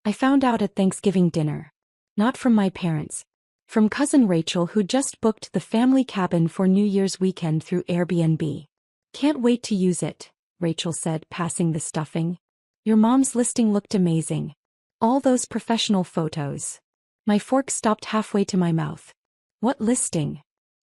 I found out at Thanksgiving dinner. Not from my parents. From cousin Rachel, who just booked the family cabin for New Year's weekend through Airbnb. Can't wait to use it, Rachel said, passing the stuffing. Your mom's listing looked amazing. All those professional photos. My fork stopped halfway to my mouth. What listing?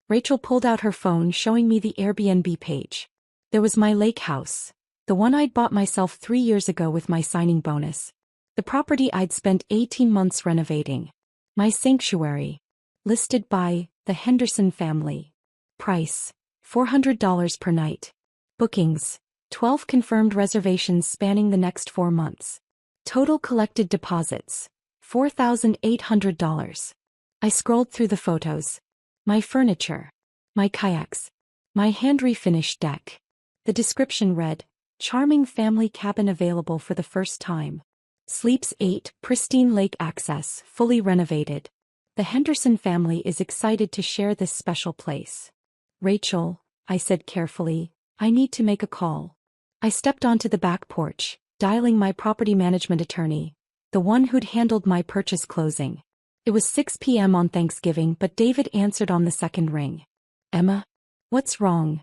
Rachel pulled out her phone, showing me the Airbnb page. There was my lake house. The one I'd bought myself 3 years ago with my signing bonus. The property I'd spent 18 months renovating. My sanctuary. Listed by the Henderson family. Price: $400 per night. Bookings: 12 confirmed reservations spanning the next 4 months. Total collected deposits: $4,800. I scrolled through the photos. My furniture. My kayaks. My hand-refinished deck. The description read, charming family cabin available for the first time. Sleeps 8, pristine lake access, fully renovated. The Henderson family is excited to share this special place. Rachel, I said carefully, I need to make a call. I stepped onto the back porch, dialing my property management attorney, the one who'd handled my purchase closing. It was 6 p.m. on Thanksgiving, but David answered on the second ring. Emma? What's wrong?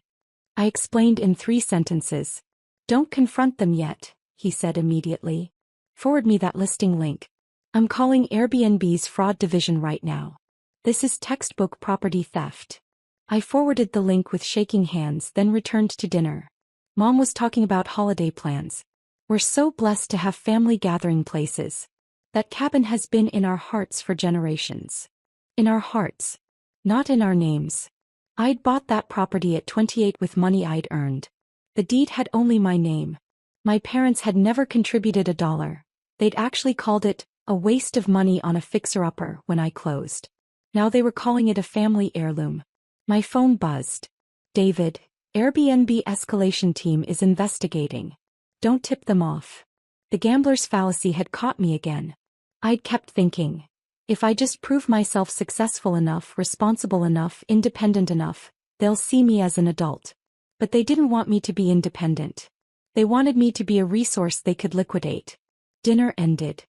I explained in 3 sentences. Don't confront them yet, he said immediately. Forward me that listing link. I'm calling Airbnb's fraud division right now. This is textbook property theft. I forwarded the link with shaking hands, then returned to dinner. Mom was talking about holiday plans. We're so blessed to have family gathering places. That cabin has been in our hearts for generations. In our hearts. Not in our names. I'd bought that property at 28 with money I'd earned. The deed had only my name. My parents had never contributed $1. They'd actually called it a waste of money on a fixer-upper when I closed. Now they were calling it a family heirloom. My phone buzzed. David, Airbnb escalation team is investigating. Don't tip them off. The gambler's fallacy had caught me again. I'd kept thinking, if I just prove myself successful enough, responsible enough, independent enough, they'll see me as an adult. But they didn't want me to be independent. They wanted me to be a resource they could liquidate. Dinner ended.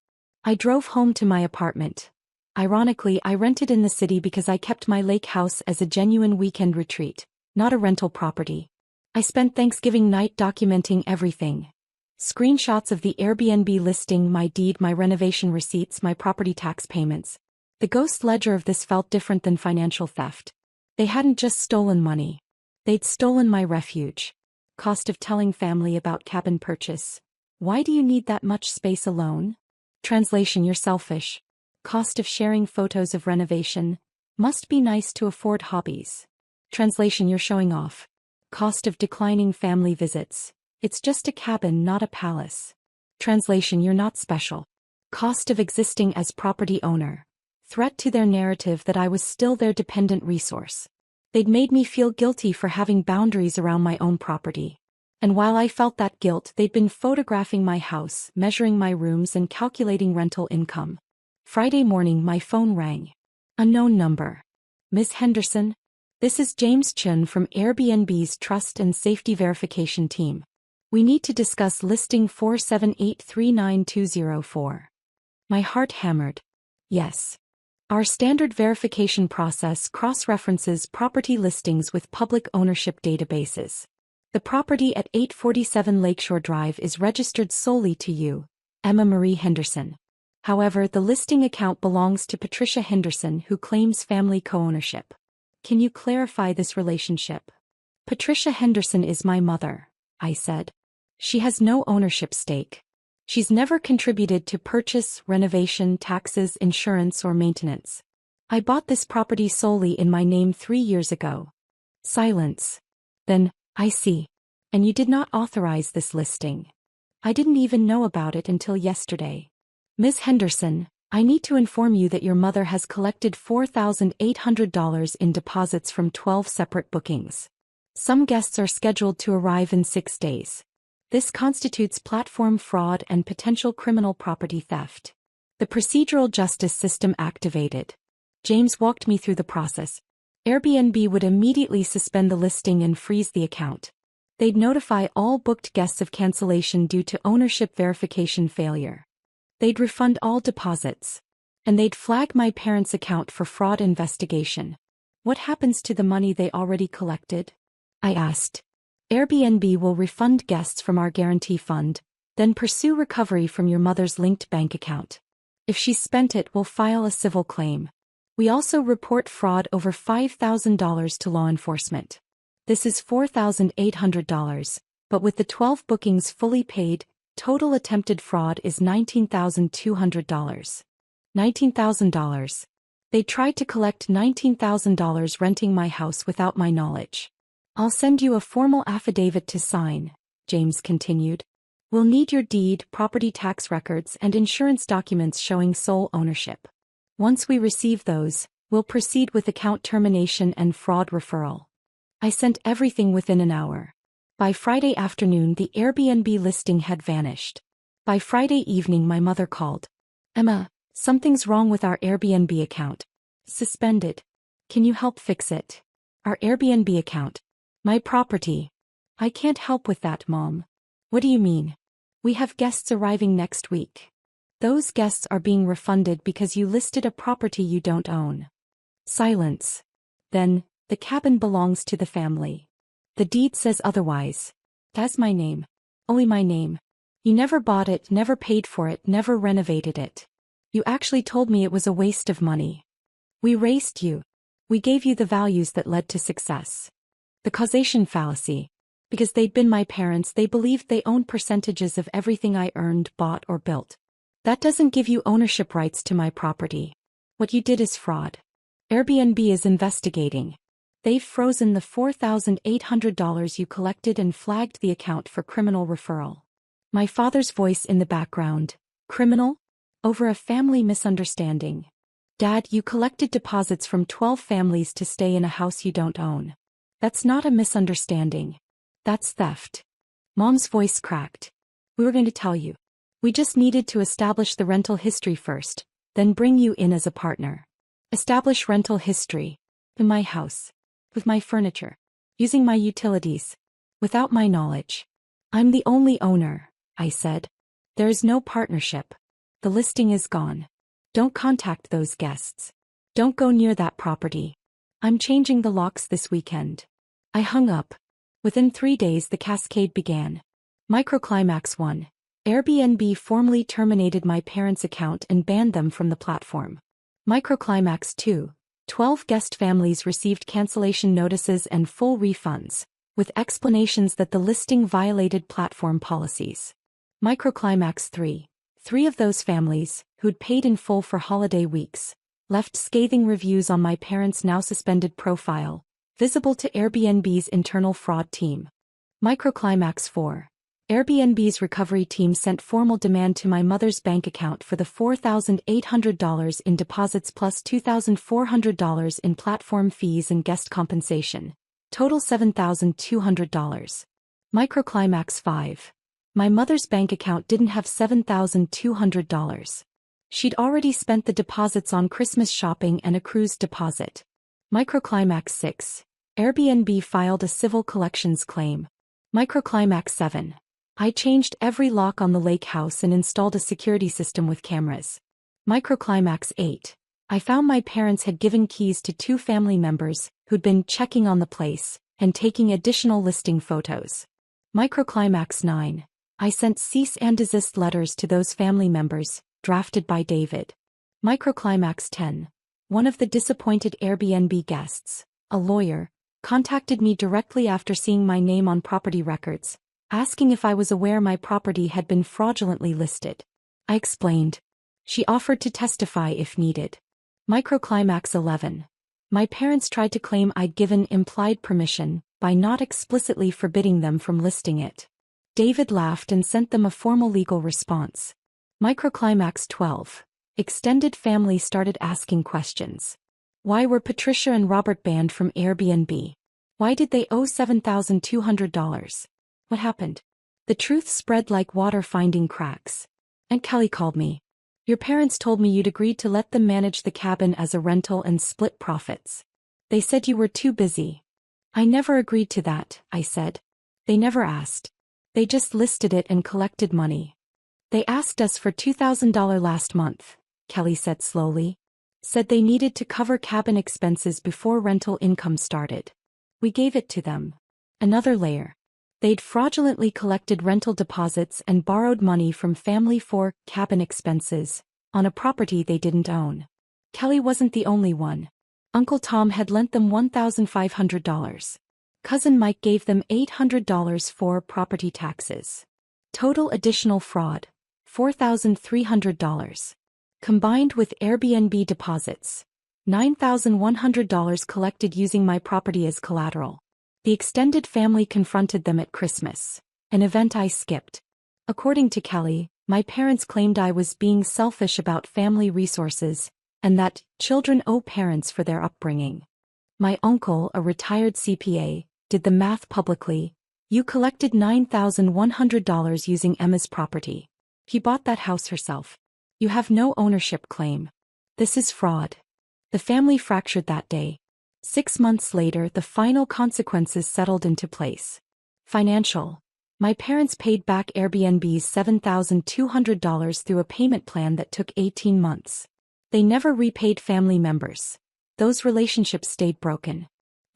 I drove home to my apartment. Ironically, I rented in the city because I kept my lake house as a genuine weekend retreat, not a rental property. I spent Thanksgiving night documenting everything. Screenshots of the Airbnb listing, my deed, my renovation receipts, my property tax payments. The ghost ledger of this felt different than financial theft. They hadn't just stolen money. They'd stolen my refuge. Cost of telling family about cabin purchase. Why do you need that much space alone? Translation: you're selfish. Cost of sharing photos of renovation. Must be nice to afford hobbies. Translation: you're showing off. Cost of declining family visits. It's just a cabin, not a palace. Translation: you're not special. Cost of existing as property owner. Threat to their narrative that I was still their dependent resource. They'd made me feel guilty for having boundaries around my own property. And while I felt that guilt, they'd been photographing my house, measuring my rooms, and calculating rental income. Friday morning, my phone rang. Unknown number. Ms. Henderson? This is James Chun from Airbnb's Trust and Safety Verification Team. We need to discuss listing 4783924. My heart hammered. Yes. Our standard verification process cross-references property listings with public ownership databases. The property at 847 Lakeshore Drive is registered solely to you, Emma Marie Henderson. However, the listing account belongs to Patricia Henderson, who claims family co-ownership. Can you clarify this relationship? Patricia Henderson is my mother, I said. She has no ownership stake. She's never contributed to purchase, renovation, taxes, insurance, or maintenance. I bought this property solely in my name 3 years ago. Silence. Then, I see. And you did not authorize this listing. I didn't even know about it until yesterday. Ms. Henderson, I need to inform you that your mother has collected $4,800 in deposits from 12 separate bookings. Some guests are scheduled to arrive in 6 days. This constitutes platform fraud and potential criminal property theft. The procedural justice system activated. James walked me through the process. Airbnb would immediately suspend the listing and freeze the account. They'd notify all booked guests of cancellation due to ownership verification failure. They'd refund all deposits. And they'd flag my parents' account for fraud investigation. What happens to the money they already collected? I asked. Airbnb will refund guests from our guarantee fund, then pursue recovery from your mother's linked bank account. If she spent it, we'll file a civil claim. We also report fraud over $5,000 to law enforcement. This is $4,800, but with the 12 bookings fully paid, total attempted fraud is $19,200. $19,000. They tried to collect $19,000 renting my house without my knowledge. I'll send you a formal affidavit to sign, James continued. We'll need your deed, property tax records, and insurance documents showing sole ownership. Once we receive those, we'll proceed with account termination and fraud referral. I sent everything within an hour. By Friday afternoon, the Airbnb listing had vanished. By Friday evening, my mother called. Emma, something's wrong with our Airbnb account. Suspended. Can you help fix it? Our Airbnb account. My property. I can't help with that, Mom. What do you mean? We have guests arriving next week. Those guests are being refunded because you listed a property you don't own. Silence. Then, the cabin belongs to the family. The deed says otherwise. That's my name. Only my name. You never bought it, never paid for it, never renovated it. You actually told me it was a waste of money. We raised you. We gave you the values that led to success. The causation fallacy. Because they'd been my parents, they believed they owned percentages of everything I earned, bought, or built. That doesn't give you ownership rights to my property. What you did is fraud. Airbnb is investigating. They've frozen the $4,800 you collected and flagged the account for criminal referral. My father's voice in the background. Criminal? Over a family misunderstanding. Dad, you collected deposits from 12 families to stay in a house you don't own. That's not a misunderstanding. That's theft. Mom's voice cracked. We were going to tell you. We just needed to establish the rental history first, then bring you in as a partner. Establish rental history. In my house. With my furniture. Using my utilities. Without my knowledge. I'm the only owner, I said. There is no partnership. The listing is gone. Don't contact those guests. Don't go near that property. I'm changing the locks this weekend. I hung up. Within 3 days the cascade began. Microclimax 1. Airbnb formally terminated my parents' account and banned them from the platform. Microclimax 2. 12 guest families received cancellation notices and full refunds, with explanations that the listing violated platform policies. Microclimax 3. 3 of those families, who'd paid in full for holiday weeks, left scathing reviews on my parents' now suspended profile, visible to Airbnb's internal fraud team. Microclimax 4. Airbnb's recovery team sent formal demand to my mother's bank account for the $4,800 in deposits plus $2,400 in platform fees and guest compensation. Total $7,200. Microclimax 5. My mother's bank account didn't have $7,200. She'd already spent the deposits on Christmas shopping and a cruise deposit. Microclimax 6. Airbnb filed a civil collections claim. Microclimax 7. I changed every lock on the lake house and installed a security system with cameras. Microclimax 8. I found my parents had given keys to 2 family members who'd been checking on the place and taking additional listing photos. Microclimax 9. I sent cease and desist letters to those family members, drafted by David. Microclimax 10. One of the disappointed Airbnb guests, a lawyer, contacted me directly after seeing my name on property records, asking if I was aware my property had been fraudulently listed. I explained. She offered to testify if needed. Microclimax 11. My parents tried to claim I'd given implied permission by not explicitly forbidding them from listing it. David laughed and sent them a formal legal response. Microclimax 12. Extended family started asking questions. Why were Patricia and Robert banned from Airbnb? Why did they owe $7,200? What happened? The truth spread like water finding cracks. Aunt Kelly called me. Your parents told me you'd agreed to let them manage the cabin as a rental and split profits. They said you were too busy. I never agreed to that, I said. They never asked. They just listed it and collected money. They asked us for $2,000 last month, Kelly said slowly. Said they needed to cover cabin expenses before rental income started. We gave it to them. Another layer. They'd fraudulently collected rental deposits and borrowed money from family for cabin expenses on a property they didn't own. Kelly wasn't the only one. Uncle Tom had lent them $1,500. Cousin Mike gave them $800 for property taxes. Total additional fraud, $4,300. Combined with Airbnb deposits, $9,100 collected using my property as collateral. The extended family confronted them at Christmas, an event I skipped. According to Kelly, my parents claimed I was being selfish about family resources, and that children owe parents for their upbringing. My uncle, a retired CPA, did the math publicly. You collected $9,100 using Emma's property. He bought that house herself. You have no ownership claim. This is fraud. The family fractured that day. 6 months later, the final consequences settled into place. Financial. My parents paid back Airbnb's $7,200 through a payment plan that took 18 months. They never repaid family members. Those relationships stayed broken.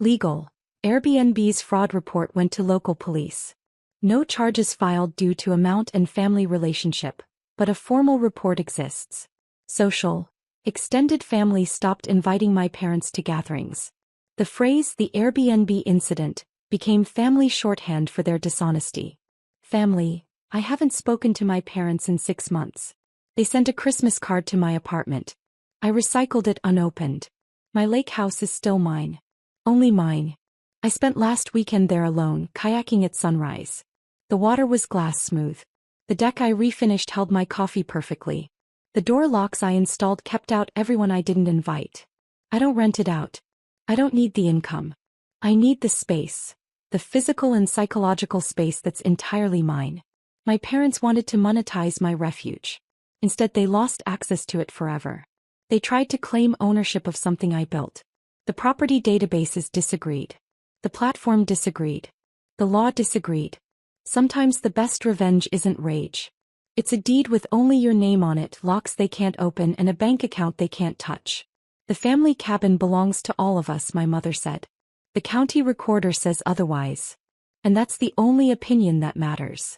Legal. Airbnb's fraud report went to local police. No charges filed due to amount and family relationship, but a formal report exists. Social. Extended family stopped inviting my parents to gatherings. The phrase "the Airbnb incident" became family shorthand for their dishonesty. Family. I haven't spoken to my parents in 6 months. They sent a Christmas card to my apartment. I recycled it unopened. My lake house is still mine. Only mine. I spent last weekend there alone, kayaking at sunrise. The water was glass smooth. The deck I refinished held my coffee perfectly. The door locks I installed kept out everyone I didn't invite. I don't rent it out. I don't need the income. I need the space. The physical and psychological space that's entirely mine. My parents wanted to monetize my refuge. Instead, they lost access to it forever. They tried to claim ownership of something I built. The property databases disagreed. The platform disagreed. The law disagreed. Sometimes the best revenge isn't rage. It's a deed with only your name on it, locks they can't open, and a bank account they can't touch. The family cabin belongs to all of us, my mother said. The county recorder says otherwise. And that's the only opinion that matters.